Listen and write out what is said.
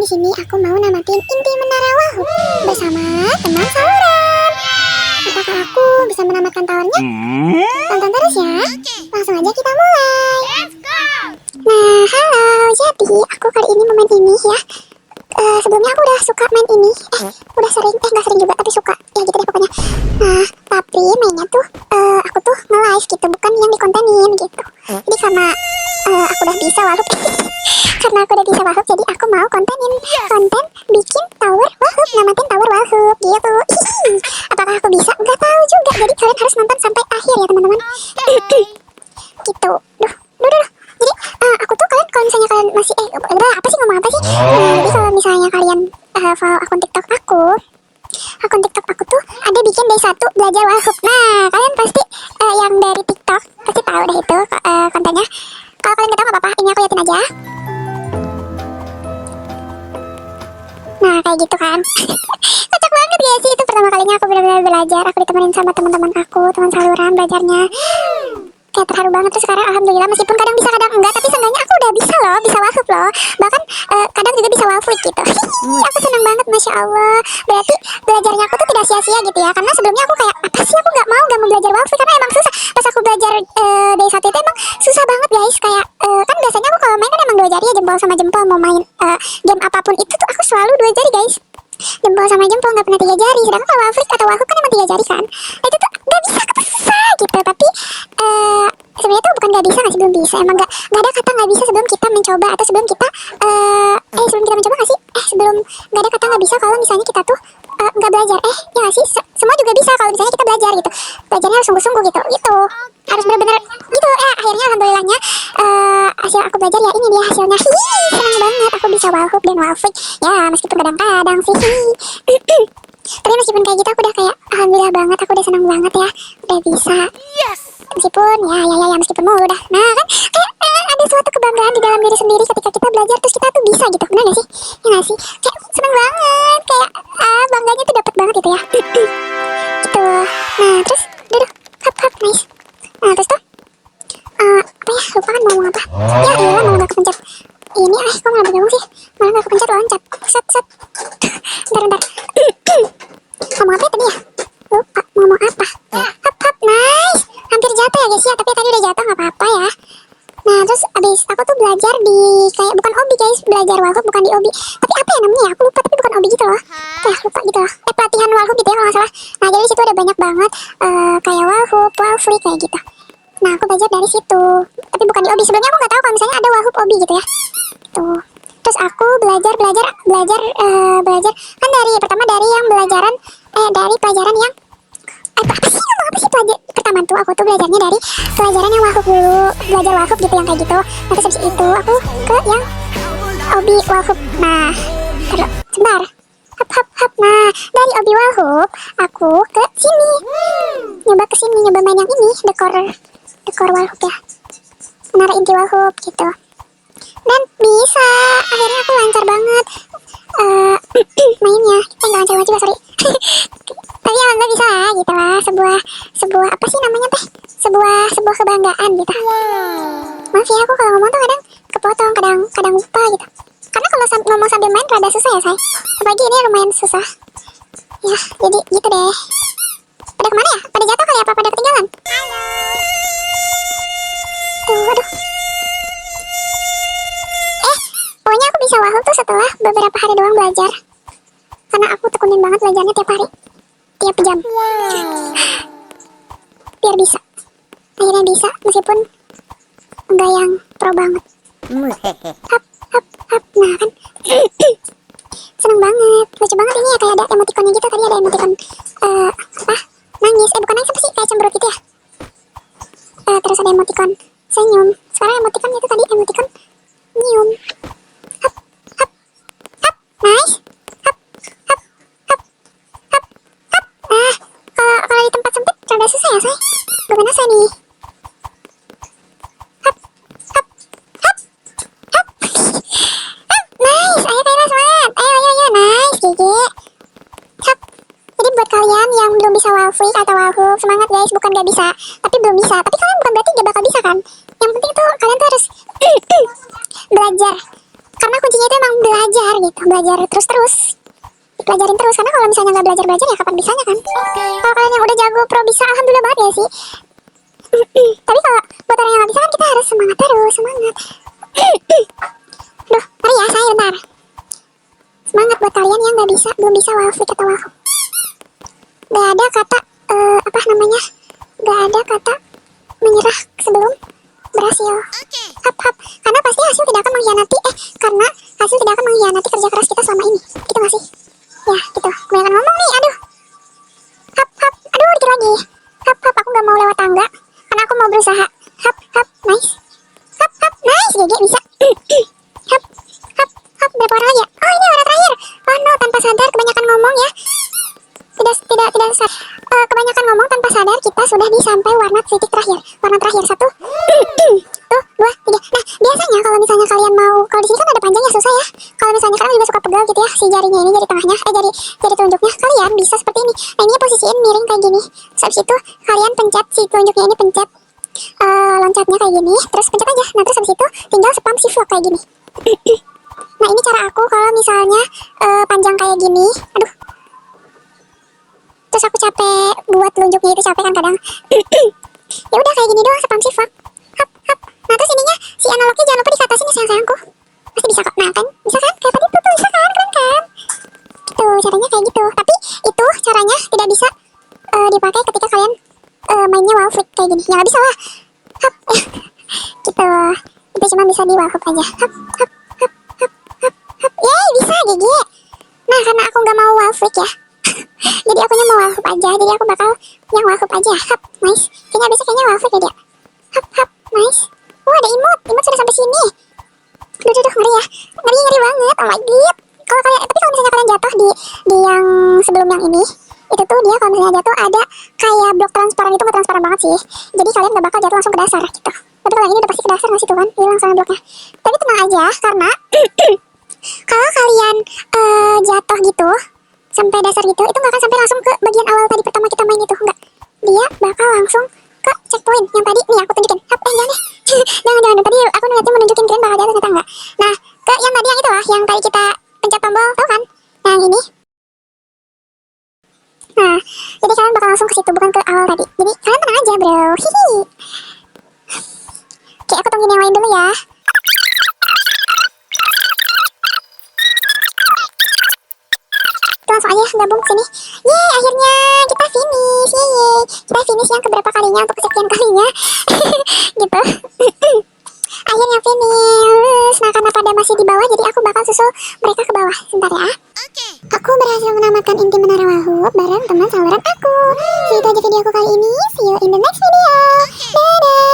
di sini aku mau namatin inti menara Wahoo bersama teman saluran. Apakah aku bisa menamatkan towernya? Tonton terus ya. Langsung aja kita mulai. Nah, halo. Jadi aku kali ini mau main ini ya. Sebelumnya aku udah suka main ini. Udah sering, nggak sering juga tapi suka. Ya gitu deh pokoknya. Nah, tapi mainnya tuh aku tuh nge-live gitu, bukan yang dikontenin gitu. Jadi karena aku udah bisa Wahoo. Karena aku udah bisa Wahoo, jadi aku mau konten bikin tower Wahoo, namatin tower Wahoo gitu. Apakah aku bisa? Nggak tahu juga. Jadi kalian harus nonton sampai akhir ya teman-teman. Gitu. Duh. Jadi aku tuh kalau misalnya kalian masih apa sih ngomong apa sih? Jadi kalau misalnya kalian follow akun TikTok aku tuh ada bikin day 1 belajar Wahoo. Nah, kalian pasti yang dari TikTok pasti tahu deh itu kontennya. Kalau kalian nggak tahu nggak apa-apa, ini aku liatin aja. Nah, kayak gitu kan. Kocak banget ya sih, itu pertama kalinya aku benar-benar belajar. Aku ditemenin sama teman-teman aku, teman saluran belajarnya. Kayak terharu banget tuh sekarang, alhamdulillah. Meskipun kadang bisa kadang enggak, tapi seenggaknya aku udah bisa loh, bisa Wahoo loh. Bahkan kadang juga bisa Wahoo gitu. Aku senang banget, Masya Allah. Berarti belajarnya aku tuh tidak sia-sia gitu ya. Karena sebelumnya aku kayak, apa sih, aku gak mau belajar Wahoo karena emang susah. Pas aku belajar day 1 itu emang susah banget guys. Kayak kan biasanya aku kalau main kan emang 2 jari ya, jempol sama jempol. Mau main game apapun itu tuh aku selalu 2 jari guys. Jempol sama jempol, gak pernah 3 jari. Sedangkan kalau Wahoo kan emang 3 jari kan. Itu tuh gak bisa, susah gitu. Tapi sebenarnya tuh bukan gak bisa, nggak sih, belum bisa. Emang gak ada kata gak bisa sebelum kita mencoba, atau sebelum kita sebelum kita mencoba gak sih? Sebelum gak ada kata gak bisa kalau misalnya kita tuh gak belajar. Ya gak sih? Semua juga bisa kalau misalnya kita belajar gitu. Belajarnya harus sungguh-sungguh gitu. Harus benar-benar gitu. Akhirnya alhamdulillahnya hasil aku belajar ya ini dia hasilnya. Senang banget aku bisa Wahoo dan Wahoo. Ya meskipun kadang-kadang sih. Tapi meskipun kayak gitu aku udah kayak alhamdulillah banget, aku udah senang banget ya. Udah bisa. Meskipun ya meskipun mulu dah. Nah kan kayak ada suatu kebanggaan di dalam diri sendiri ketika kita belajar terus kita tuh bisa gitu. Benar gak sih? Ya gak sih? Kayak seneng banget. Kayak bangganya tuh dapet banget gitu ya. Gitu. Nah terus hap nice. Nah terus tuh apa ya, lupa kan mau ngomong apa. Ya iyalah malah gak kepencet. Ini kok malah bergabung sih. Malah gak kepencet loncat. Set. Bentar. Ngomong apa tadi ya? Lupa mau ngomong apa. Hap nice. Hampir jatuh ya guys ya, tapi tadi udah jatuh gak apa-apa ya. Nah terus abis aku tuh belajar di kayak bukan obi guys, belajar Wahoo bukan di obi, tapi apa ya namanya ya, aku lupa, tapi bukan obi gitu loh. Lupa gitu loh, pelatihan Wahoo gitu ya kalau gak salah. Nah jadi situ ada banyak banget kayak Wahoo kayak gitu. Nah aku belajar dari situ, tapi bukan di obi. Sebelumnya aku gak tahu kalau misalnya ada Wahoo obi gitu ya. Tuh. Terus aku belajar kan dari pertama dari yang dari pelajaran yang apa sih pertama tuh aku tuh belajarnya dari pelajaran yang Wahoo dulu, belajar Wahoo gitu yang kayak gitu. Nah terus habis itu aku ke yang obi Wahoo. Nah terus sebentar, hap. Nah dari obi Wahoo aku ke sini, nyoba main yang ini, dekor Wahoo ya, menara inti Wahoo gitu. Dan bisa, akhirnya aku lancar banget mainnya. Gak lancar banget juga, sorry. Tapi alhamdulillah bisa lah gitu lah. Sebuah apa sih namanya teh, sebuah kebanggaan gitu. Maaf ya aku kalau ngomong tuh kadang kepotong, kadang lupa gitu. Karena kalau ngomong sambil main rada susah ya say. Apalagi ini lumayan susah. Ya jadi gitu deh. Pada kemana ya? Pada jatuh kali apa pada ketinggalan? Aduh. Pokoknya aku bisa Wahoo tuh setelah beberapa hari doang belajar. Karena aku tekunin banget belajarnya tiap hari, tiap jam. Biar bisa. Akhirnya bisa, meskipun enggak yang pro banget. Hap. Nah kan seneng banget, lucu banget ini ya. Kayak ada emoticonnya gitu. Tadi ada emoticon nangis, bukan nangis, apa sih, kayak cemberut gitu ya. Terus ada emoticon senyum. Sekarang emoticon itu tadi emoticon nyium. Nice. Hap. Kalau di tempat sempit rada susah ya say. Bagaimana say nih? Hap. Nice. Ayo Kayla semangat. Ayo nice Gigi. Hap. Jadi buat kalian yang belum bisa Wahoo, semangat guys. Bukan gak bisa, tapi belum bisa. Tapi kalian bukan berarti gak bakal bisa kan. Yang penting tuh kalian tuh harus belajar Karena kuncinya itu emang belajar gitu, belajar terus-terus, pelajarin terus. Karena kalau misalnya nggak belajar ya kapan bisanya kan. Kalau kalian yang udah jago pro bisa, alhamdulillah banget ya sih. Tapi kalau buat orang yang nggak bisa kan kita harus semangat terus, semangat. Duh, mari ya saya bentar. Semangat buat kalian yang nggak bisa, belum bisa wafik atau wafuk. Gak ada kata apa namanya? Gak ada kata menyerah sebelum berhasil. Hap hap. Karena pasti hasil tidak akan mengkhianati. Karena hasil tidak akan mengkhianati kerja keras kita selama ini. Gitu gak sih? Ya gitu. Kebanyakan ngomong nih. Aduh. Hap hap. Aduh dikit lagi. Hap hap. Aku gak mau lewat tangga. Karena aku mau berusaha. Hap hap. Nice. Hap hap. Nice. GG bisa. Hap hap hap. Berapa orang lagi ya? Oh ini orang terakhir. Oh no, tanpa sadar kebanyakan ngomong ya. Tidak kebanyakan ngomong tanpa sadar kita sudah di sampai warna titik terakhir. Warna terakhir 1 tuh 2 3. Nah biasanya kalau misalnya kalian mau, kalau di sini kan ada panjangnya susah ya. Kalau misalnya kalian juga suka pegel gitu ya si jarinya ini, jari tengahnya, jari telunjuknya, kalian bisa seperti ini. Nah ini posisiin miring kayak gini. Habis itu kalian pencet si telunjuknya ini, pencet loncatnya kayak gini, terus pencet aja. Nah terus habis itu tinggal spam si vlog kayak gini. Nah ini cara aku kalau misalnya panjang kayak gini. Aduh. Terus aku capek buat telunjuknya itu, capek kan kadang. Ya udah kayak gini doang, spam si vlog. Hap hap. Nah terus ininya si analognya jangan lupa dikatasin ya sayang-sayangku. Pasti bisa kok. Nah kan, bisa kan? Kayak tadi tuh bisa kan? Keren kan? Gitu caranya kayak gitu. Tapi itu caranya tidak bisa dipakai ketika kalian mainnya wallflick kayak gini. Ya nggak bisa lah. Hap. Gitu. Itu cuma bisa di wallhook aja. Hap hap hap hap hap hap. Yeay bisa GG. Nah karena aku nggak mau wallflick ya. Jadi aku mau wallhook aja. Jadi aku bakal yang wallhook aja. Hap, nice. Kayaknya abisnya kayaknya wallhook ya dia. Hap hap, nice. Ada emot sudah sampai sini. Duh ngeri ya. Ngeri banget. Oh my god. Kalau kalian, tapi kalau misalnya kalian jatuh di yang sebelum yang ini, itu tuh dia kalau misalnya jatuh ada kayak blok transparan, itu nggak transparan banget sih. Jadi kalian nggak bakal jatuh langsung ke dasar gitu. Tapi kalau yang ini udah pasti ke dasar nggak sih tuh kan? Hilang sama bloknya. Tapi tenang aja karena kalau kalian jatuh gitu sampai dasar gitu, itu nggak akan sampai langsung ke bagian awal tadi pertama kita main itu, enggak. Dia bakal langsung ke checkpoint yang tadi nih aku tunjukin. Jangan deh. jangan. Tadi aku ngeliatnya menunjukin kalian bakal jatuh, ternyata enggak. Nah, ke yang tadi yang itu lah, yang tadi kita pencet tombol, tahu kan? Nah, yang ini. Nah, jadi kalian bakal langsung ke situ, bukan ke awal tadi. Jadi kalian tenang aja, bro. Hihi. Oke, aku tungguin yang lain dulu ya. Langsung aja gabung sini. Yeay, akhirnya kita finish. Yeay. Kita finish yang keberapa kalinya, untuk kesekian kalinya. Gitu. Akhirnya finish. Nah, karena pada masih di bawah, jadi aku bakal susul mereka ke bawah. Sebentar ya. Aku berhasil menamatkan inti menara wallhook bareng teman saluran aku. Segitu aja video aku kali ini. See you in the next video. Dadah.